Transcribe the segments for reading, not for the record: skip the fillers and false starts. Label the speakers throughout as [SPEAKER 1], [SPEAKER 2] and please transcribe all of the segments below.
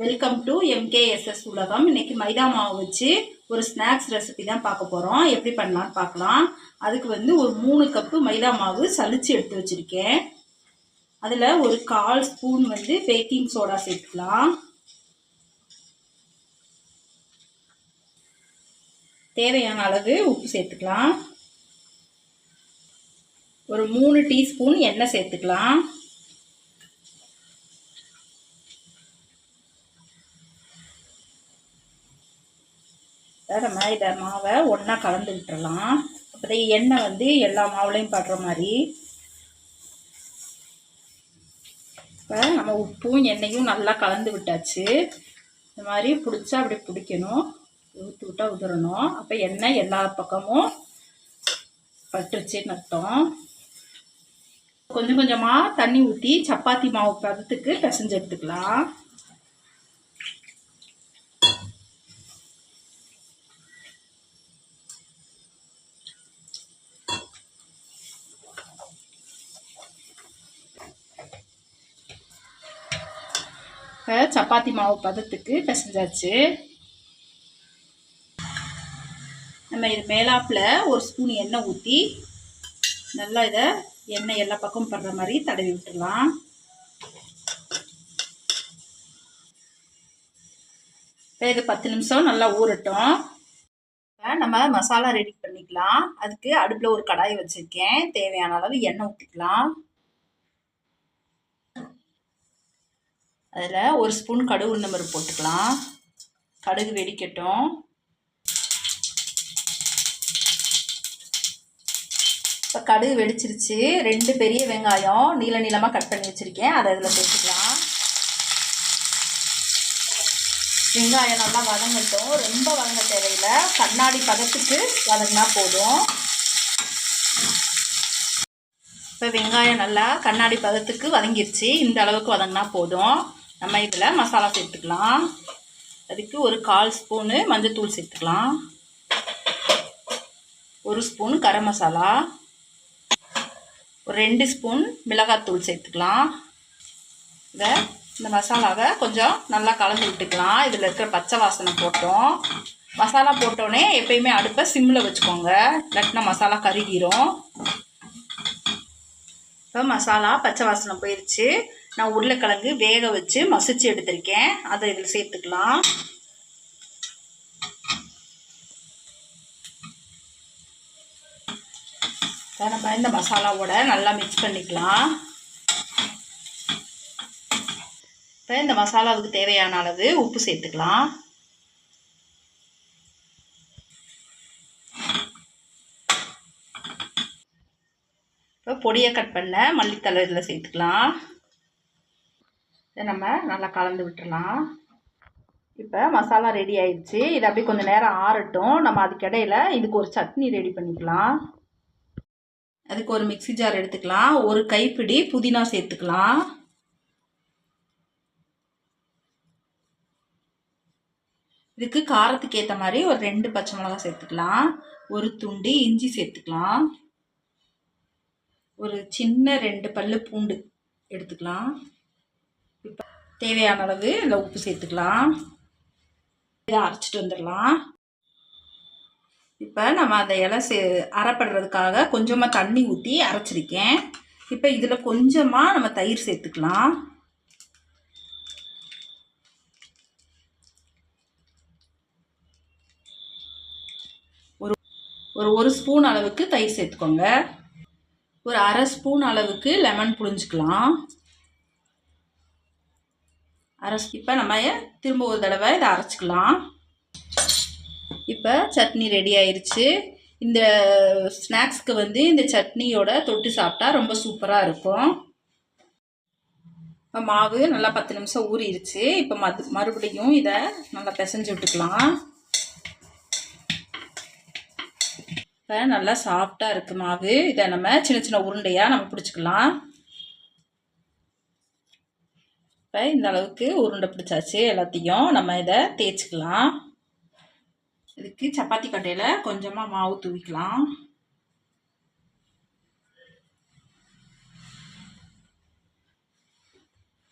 [SPEAKER 1] Welcome to MKSS உலகம். இன்னைக்கு மைதா மாவு வச்சு ஒரு ஸ்நாக்ஸ் ரெசிபி தான் பார்க்க போகிறோம். எப்படி பண்ணலான்னு பார்க்கலாம். அதுக்கு ஒரு 3 கப்பு மைதா மாவு சலிச்சு எடுத்து வச்சுருக்கேன். அதில் ஒரு 1/4 ஸ்பூன் பேக்கிங் சோடா சேர்த்துக்கலாம். தேவையான அளவு உப்பு சேர்த்துக்கலாம். ஒரு 3 டீஸ்பூன் எண்ணெய் சேர்த்துக்கலாம். நம்ம இதை மாவை ஒன்றா கலந்து விட்டுறலாம். அப்போ எண்ணெய் எல்லா மாவுலையும் படுற மாதிரி. இப்போ நம்ம உப்பும் எண்ணெயும் நல்லா கலந்து விட்டாச்சு. இந்த மாதிரி பிடிச்சா அப்படி பிடிக்கணும், ஊற்றி விட்டா உதிரணும். அப்போ எண்ணெய் எல்லா பக்கமும் பட்டுருச்சுன்னு அர்த்தம். கொஞ்சம் கொஞ்சமாக தண்ணி ஊற்றி சப்பாத்தி மாவு பதத்துக்கு பிசைஞ்சு எடுத்துக்கலாம். சப்பாத்தி மாவு பதத்துக்கு பிசைஞ்சாச்சு. நம்ம இது மேலாப்பில் ஒரு ஸ்பூன் எண்ணெய் ஊற்றி நல்லா இதை எண்ணெய் எல்லா பக்கமும் படுற மாதிரி தடவி விட்டுடலாம். இது 10 நிமிஷம் நல்லா ஊறட்டும். நம்ம மசாலா ரெடி பண்ணிக்கலாம். அதுக்கு அடுப்பில் ஒரு கடாய் வச்சுருக்கேன். தேவையான அளவு எண்ணெய் ஊற்றிக்கலாம். அதில் ஒரு ஸ்பூன் கடுகு உளுந்தம் பருப்பு போட்டுக்கலாம். கடுகு வெடிக்கட்டும். இப்போ கடுகு வெடிச்சிருச்சு. 2 பெரிய வெங்காயம் நீள நீளமாக கட் பண்ணி வச்சுருக்கேன். அதை இதில் சேர்த்துக்கலாம். வெங்காயம் நல்லா வதங்கட்டும். ரொம்ப வதங்க தேவையில்லை, கண்ணாடி பதத்துக்கு வதங்கினா போதும். இப்போ வெங்காயம் நல்லா கண்ணாடி பதத்துக்கு வதங்கிருச்சு. இந்த அளவுக்கு வதங்கினா போதும். நம்ம இதில் மசாலா சேர்த்துக்கலாம். அதுக்கு ஒரு 1/4 ஸ்பூனு மஞ்சள்தூள் சேர்த்துக்கலாம். 1 ஸ்பூன் கரம் மசாலா, ஒரு 2 ஸ்பூன் மிளகாத்தூள் சேர்த்துக்கலாம். இந்த மசாலாவை கொஞ்சம் நல்லா கலந்து விட்டுக்கலாம். இதில் இருக்கிற பச்சை வாசனை போட்டோம். மசாலா போட்டோடனே எப்பயுமே அடுப்பை சிம்மில் வச்சுக்கோங்க, இல்லாட்டினா மசாலா கருகிரும். இப்போ மசாலா பச்சை வாசனை போயிடுச்சு. நான் உருளைக்கிழங்கு வேக வச்சு மசிச்சு எடுத்திருக்கேன். அதை இதில் சேர்த்துக்கலாம். நம்ம இந்த மசாலாவோட நல்லா மிக்ஸ் பண்ணிக்கலாம். இப்போ இந்த மசாலாவுக்கு தேவையான அளவு உப்பு சேர்த்துக்கலாம். இப்போ பொடியை கட் பண்ண மல்லித்தழை இதில் சேர்த்துக்கலாம். இதை நம்ம நல்லா கலந்து விட்டுடலாம். இப்போ மசாலா ரெடி ஆயிடுச்சு. இது அப்படியே கொஞ்சம் நேரம் ஆறட்டும். நம்ம அதுக்கிடையில் இதுக்கு ஒரு சட்னி ரெடி பண்ணிக்கலாம். அதுக்கு ஒரு மிக்ஸி ஜார் எடுத்துக்கலாம். ஒரு கைப்பிடி புதினா சேர்த்துக்கலாம். இதுக்கு காரத்துக்கு ஏற்ற மாதிரி ஒரு 2 பச்சை மிளகாய் சேர்த்துக்கலாம். ஒரு துண்டு இஞ்சி சேர்த்துக்கலாம். ஒரு சின்ன 2 பல்லு பூண்டு எடுத்துக்கலாம். இப்போ தேவையான அளவு இந்த உப்பு சேர்த்துக்கலாம். இதை அரைச்சிட்டு வந்துடலாம். இப்போ நம்ம அந்த இலை அரைப்படுறதுக்காக கொஞ்சமாக தண்ணி ஊற்றி அரைச்சிருக்கேன். இப்போ இதில் கொஞ்சமாக நம்ம தயிர் சேர்த்துக்கலாம். ஒரு ஸ்பூன் அளவுக்கு தயிர் சேர்த்துக்கோங்க. ஒரு அரை ஸ்பூன் அளவுக்கு லெமன் புழிஞ்சிக்கலாம். இப்போ நம்ம திரும்ப ஒரு தடவை இதை அரைச்சிக்கலாம். இப்போ சட்னி ரெடி ஆயிடுச்சு. இந்த ஸ்நாக்ஸ்க்கு இந்த சட்னியோட தொட்டு சாப்பிட்டா ரொம்ப சூப்பராக இருக்கும். இப்போ மாவு நல்லா 10 நிமிஷம் ஊறிடுச்சு. இப்போ மறுபடியும் இதை நல்லா பிசைஞ்சு விட்டுக்கலாம். இப்போ நல்லா சாஃப்டாக இருக்குது மாவு. இதை நம்ம சின்ன சின்ன உருண்டையாக நம்ம பிடிச்சிக்கலாம். இப்போ இந்த அளவுக்கு உருண்டை பிடிச்சாச்சு. எல்லாத்தையும் நம்ம இதை தேய்ச்சிக்கலாம். இதுக்கு சப்பாத்தி கட்டையில் கொஞ்சமாக மாவு தூவிக்கலாம்.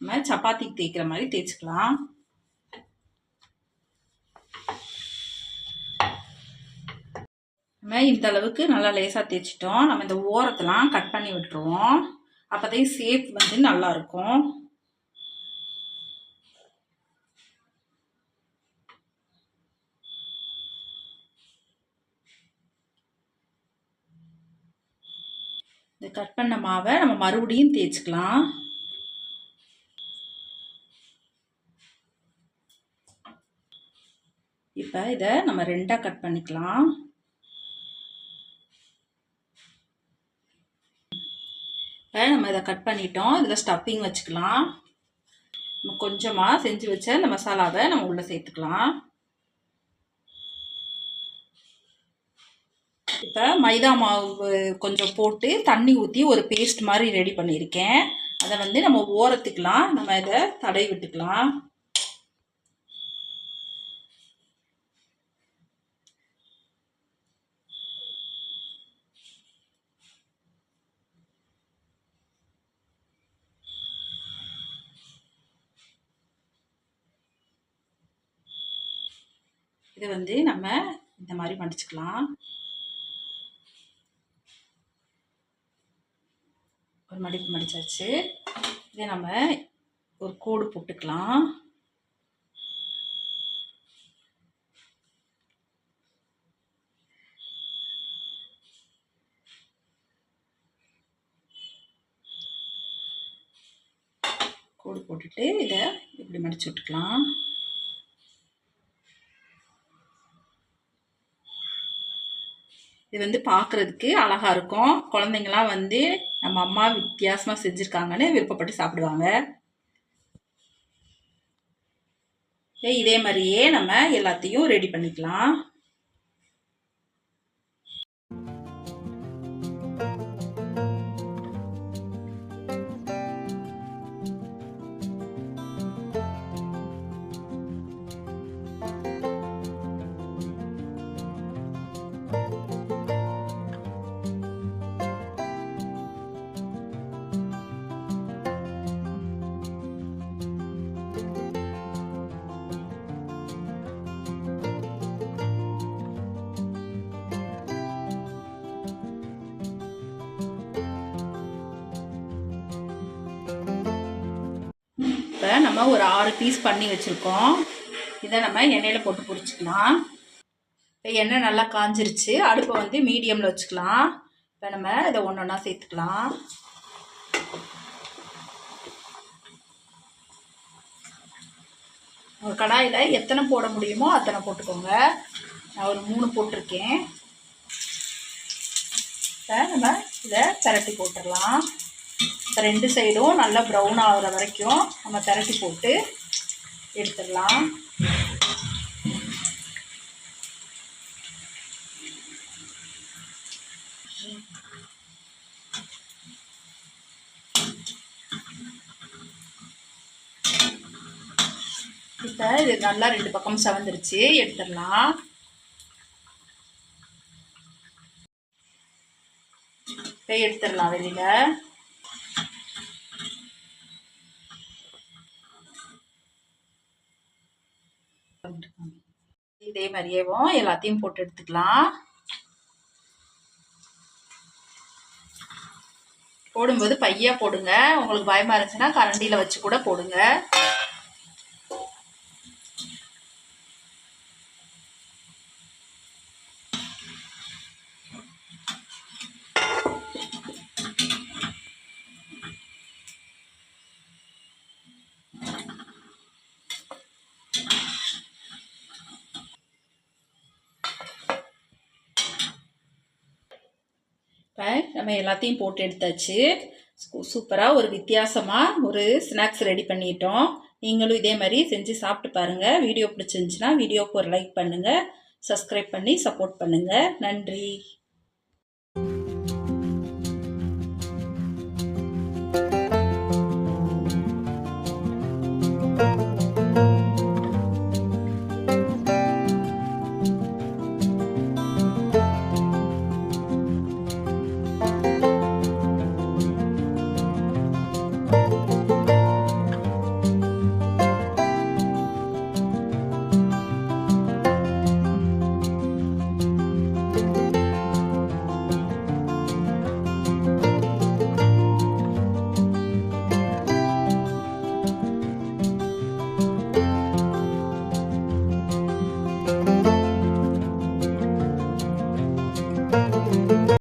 [SPEAKER 1] நம்ம சப்பாத்திக்கு தேய்க்கிற மாதிரி தேய்ச்சிக்கலாம். நம்ம இந்த அளவுக்கு நல்லா லேசாக தேய்ச்சிட்டோம். நம்ம இந்த ஓரத்தெல்லாம் கட் பண்ணி விட்டுருவோம். அப்போதான் ஷேப் வந்து நல்லாயிருக்கும். இந்த கட் பண்ண மாவை நம்ம மறுபடியும் தேய்ச்சிக்கலாம். இப்போ இதை நம்ம 2ஆக கட் பண்ணிக்கலாம். இப்போ நம்ம இதை கட் பண்ணிட்டோம். இதில் ஸ்டஃபிங் வச்சுக்கலாம். நம்ம கொஞ்சமாக செஞ்சு வச்ச இந்த மசாலாவை நம்ம உள்ளே சேர்த்துக்கலாம். இப்போ மைதா மாவு கொஞ்சம் போட்டு தண்ணி ஊற்றி ஒரு பேஸ்ட் மாதிரி ரெடி பண்ணியிருக்கேன். அதை வந்து நம்ம ஓரத்துக்கலாம். நம்ம இதை தடவி விட்டுக்கலாம். இதை வந்து நம்ம இந்த மாதிரி மடிச்சுக்கலாம். ஒரு மடிப்பு மடிச்சாச்சு. இதை நம்ம ஒரு கோடு போட்டுக்கலாம். கோடு போட்டுட்டு இதை இப்படி மடிச்சு விட்டுக்கலாம். இது வந்து பார்க்குறதுக்கு அழகாக இருக்கும். குழந்தைங்களாம் வந்து நம்ம அம்மா வித்தியாசமாக செஞ்சுருக்காங்கன்னு விருப்பப்பட்டு சாப்பிடுவாங்க. இதே மாதிரியே நம்ம எல்லாத்தையும் ரெடி பண்ணிக்கலாம். இப்போ நம்ம ஒரு 6 பீஸ் பண்ணி வச்சுருக்கோம். இதை நம்ம எண்ணெயில் போட்டு பொரிச்சிக்கலாம். இப்போ எண்ணெய் நல்லா காஞ்சிருச்சு. அடுப்பை வந்து மீடியமில் வச்சுக்கலாம். இப்போ நம்ம இதை ஒன்று ஒன்றா சேர்த்துக்கலாம். ஒரு கடாயில் எத்தனை போட முடியுமோ அத்தனை போட்டுக்கோங்க. நான் ஒரு 3 போட்டிருக்கேன். இப்போ நம்ம இதை திரட்டி போட்டுடலாம். இப்போ 2 சைடும் நல்லா ப்ரௌன் ஆகிற வரைக்கும் நம்ம திரட்டி போட்டு எடுத்துடலாம். இப்போ இது நல்லா 2 பக்கம் செவந்துருச்சு. எடுத்துடலாம். இப்போ எடுத்துடலாம் வெளியில். இதே மாதிரியேவும் எல்லாத்தையும் போட்டு எடுத்துக்கலாம். போடும்போது பையா போடுங்க. உங்களுக்கு பயமா இருந்துச்சுன்னா கரண்டியில் வச்சு கூட போடுங்க. நம்ம எல்லாத்தையும் போட்டு எடுத்தாச்சு. சூப்பராக ஒரு வித்தியாசமாக ஒரு ஸ்நாக்ஸ் ரெடி பண்ணிட்டோம். நீங்களும் இதே மாதிரி செஞ்சு சாப்பிட்டு பாருங்கள். வீடியோ பிடிச்சிருந்துச்சுன்னா வீடியோவுக்கு ஒரு லைக் பண்ணுங்கள். சப்ஸ்கிரைப் பண்ணி சப்போர்ட் பண்ணுங்கள். நன்றி.